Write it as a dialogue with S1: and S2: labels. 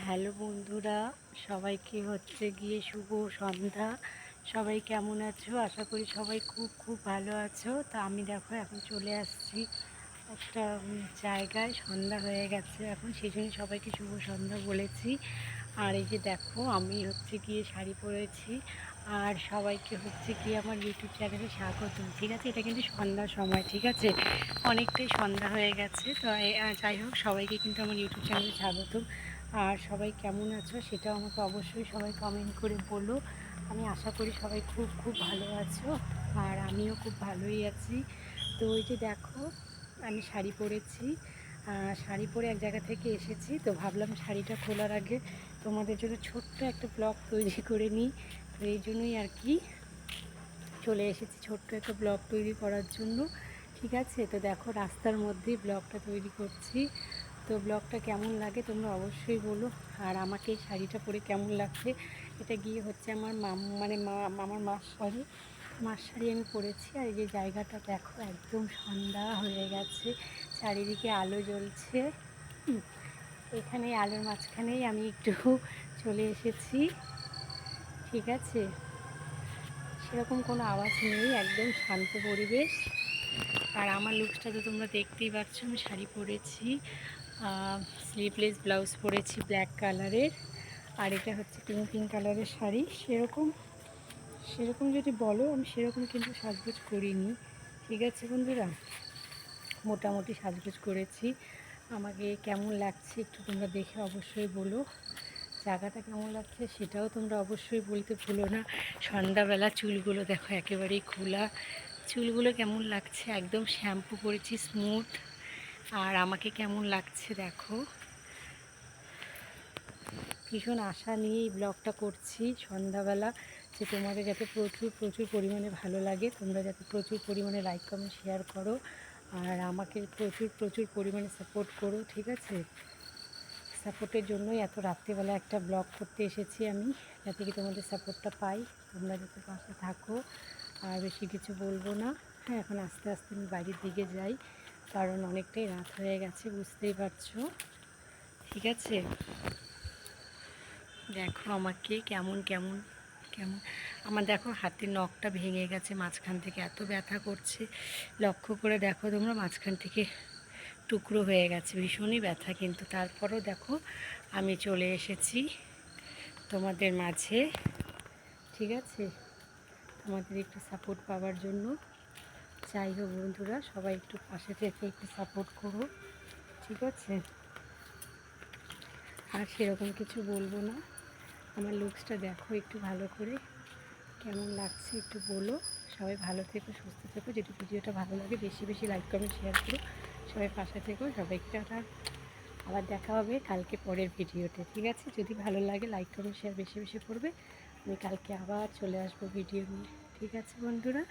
S1: Hello বন্ধুরা, সবাইকে হচ্ছে গিয়ে শুভ সন্ধ্যা। সবাই কেমন আছো? আশা করি সবাই খুব খুব ভালো আছো। তা আমি দেখো এখন চলে আসছি একটা জায়গায়। সন্ধ্যা হয়ে গেছে এখন, সেই জন্য সবাইকে শুভ সন্ধ্যা বলেছি। আর এই যে দেখো, আমি হচ্ছে গিয়ে শাড়ি পরেছি আর সবাইকে হচ্ছে গিয়ে আমার ইউটিউব চ্যানেলে স্বাগতম। ঠিক আছে, এটা কিন্তু সন্ধ্যার সময়, ঠিক আছে, অনেকটাই সন্ধ্যা হয়ে গেছে। তো যাই হোক, সবাইকে কিন্তু আমার ইউটিউব চ্যানেলে স্বাগতম। আর সবাই কেমন আছো সেটাও আমাকে অবশ্যই সবাই কমেন্ট করে বলো। আমি আশা করি সবাই খুব খুব ভালো আছো, আর আমিও খুব ভালোই আছি। তো ওই যে দেখো, আমি শাড়ি পরেছি। শাড়ি পরে এক জায়গা থেকে এসেছি, তো ভাবলাম শাড়িটা খোলার আগে তোমাদের জন্য ছোট্ট একটা ব্লগ তৈরি করে নিই। তো এই জন্যই আর কি চলে এসেছি ছোট্ট একটা ব্লগ তৈরি করার জন্য। ঠিক আছে, তো দেখো রাস্তার মধ্যেই ব্লগটা তৈরি করছি। তো ব্লগটা কেমন লাগে তোমরা অবশ্যই বলো। আর আমাকে এই শাড়িটা পরে কেমন লাগছে, এটা গিয়ে হচ্ছে আমার আমার মার শাড়ি আমি পরেছি। আর এই যে জায়গাটা দেখো, একদম সন্ধ্যা হয়ে গেছে, চারিদিকে আলো জ্বলছে। এখানে আলোর মাঝখানেই আমি একটু চলে এসেছি। ঠিক আছে, সেরকম কোনো আওয়াজ নেই, একদম শান্ত পরিবেশ। আর আমার লুকসটা তো তোমরা দেখতেই পাচ্ছ, আমি শাড়ি পরেছি, স্লিভলেস ব্লাউজ পরেছি ব্ল্যাক কালারের। আর এটা হচ্ছে পিঙ্ক পিঙ্ক কালারের শাড়ি। সেরকম সেরকম যদি বলো, আমি সেরকম কিন্তু সাজগোজ করিনি। ঠিক আছে বন্ধুরা, মোটামুটি সাজগোজ করেছি। আমাকে কেমন লাগছে একটু তোমরা দেখে অবশ্যই বলো। জায়গাটা কেমন লাগছে সেটাও তোমরা অবশ্যই বলতে ভুলো না। সন্ধ্যাবেলা চুলগুলো দেখো একেবারেই খোলা। চুলগুলো কেমন লাগছে, একদম শ্যাম্পু করেছি স্মুথ। আর আমাকে কেমন লাগছে দেখো। ভীষণ আশা নিয়ে এই ব্লগটা করছি সন্ধ্যাবেলা, যে তোমাদের যাতে প্রচুর প্রচুর পরিমাণে ভালো লাগে, তোমরা যাতে প্রচুর পরিমাণে লাইক কমেন্ট শেয়ার করো, আর আমাকে প্রচুর প্রচুর পরিমাণে সাপোর্ট করো। ঠিক আছে, সাপোর্টের জন্যই এত রাত্রিবেলা একটা ব্লগ করতে এসেছি আমি, যাতে কি তোমাদের সাপোর্টটা পাই, তোমরা যাতে পাশে থাকো। আর বেশি কিছু বলবো না। হ্যাঁ, এখন আস্তে আস্তে আমি বাড়ির দিকে যাই, কারণ অনেকটাই রাত হয়ে গেছে, বুঝতেই পারছো। ঠিক আছে, দেখো আমাকে কেমন কেমন কেমন আমার দেখো হাতের নখটা ভেঙে গেছে মাঝখান থেকে, এত ব্যথা করছে। লক্ষ্য করে দেখো তোমরা, মাঝখান থেকে টুকরো হয়ে গেছে, ভীষণই ব্যথা। কিন্তু তারপরও দেখো আমি চলে এসেছি তোমাদের মাঝে। ঠিক আছে, তোমাদের একটু সাপোর্ট পাওয়ার জন্য। যাই হোক বন্ধুরা, সবাই একটু পাশে থেকে একটু সাপোর্ট করো। ঠিক আছে, আর সেরকম কিছু বলবো না। আমার লুকসটা দেখো একটু ভালো করে, কেমন লাগছে একটু বলো। সবাই ভালো থেকো, সুস্থ থেকো। যদি ভিডিওটা ভালো লাগে বেশি বেশি লাইক কমেন্ট শেয়ার করো। সবাই পাশে থেকো। সবাইকে টাটা। আবার দেখা হবে কালকে পরের ভিডিওতে। ঠিক আছে, যদি ভালো লাগে লাইক কমেন্ট শেয়ার বেশি বেশি করবে। আমি কালকে আবার চলে আসবো ভিডিও নিয়ে। ঠিক আছে বন্ধুরা।